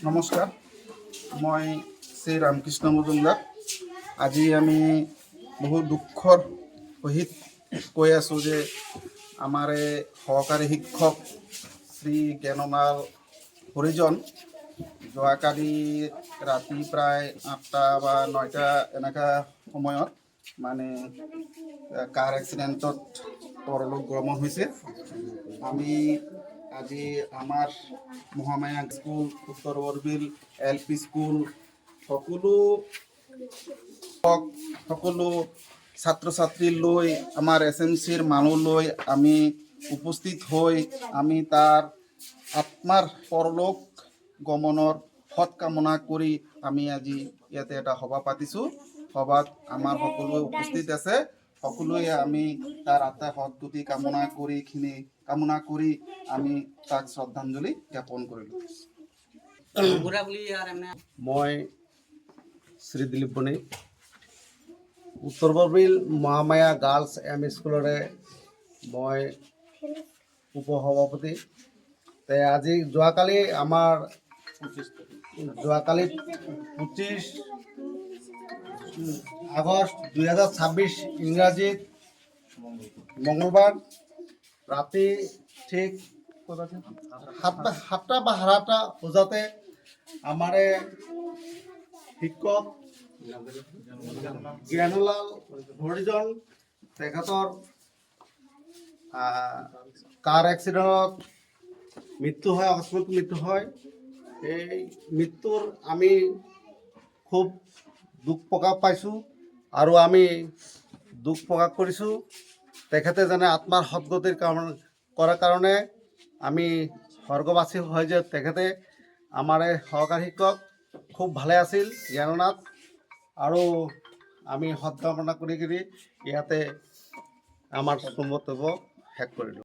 নমস্কাৰ, মই শ্ৰী ৰামকৃষ্ণ মজুমদাৰ। আজি আমি বহু দুখৰ সহিত কৈ আছোঁ যে আমাৰ সহকাৰী শিক্ষক শ্ৰী জ্ঞানলাল হৰিজন যোৱাকালি ৰাতি প্ৰায় 8টা বা 9টা এনেকুৱা সময়ত কাৰ এক্সিডেণ্টত পৰলোক গমন হৈছে। আমি আজি আমাৰ মহামায়া স্কুল, উত্তৰ বৰবিল LP স্কুল সকলো ছাত্ৰ ছাত্ৰী লৈ আমাৰ SMCৰ মানুহ লৈ আমি উপস্থিত হৈ আমি তাৰ আত্মাৰ পৰলোক গমনৰ সৎ কামনা কৰি আমি আজি ইয়াতে এটা সভা পাতিছোঁ। সভাত আমাৰ সকলোৱে উপস্থিত আছে। সকলোৱে আমি তাৰ আত্মাৰ সদ্গতি কামনা কৰি আমি তাক শ্ৰদ্ধাঞ্জলি জ্ঞাপন কৰিলোঁ। মই শ্ৰী দিলীপ বণিক, উত্তৰ বৰবিল মহামায়া গাৰ্লছ M স্কুলৰে মই উপসভাপতি। আজি যোৱাকালি 25 আগষ্ট 2026 ইংৰাজীত মঙলবাৰ ৰাতি ঠিক 7টা বা 8টা বজাতে আমাৰ শিক্ষক জ্ঞানলাল হৰিজন তেখেতৰ কাৰ এক্সিডেণ্টত মৃত্যু হয়, অকস্মাত মৃত্যু হয়। এই মৃত্যুৰ আমি খুব দুখ প্ৰকাশ পাইছোঁ আৰু আমি দুখ প্ৰকাশ কৰিছোঁ। তেখেতে যেনে আত্মাৰ সদ্গতিৰ কৰাৰ কাৰণে আমি স্বৰ্গবাসী হয় যে তেখেতে আমাৰ সহকাৰী শিক্ষক খুব ভালে আছিল জ্ঞাননাথ, আৰু আমি সৎকামনা কৰি ইয়াতে আমাৰ বক্তব্য শেষ কৰিলোঁ।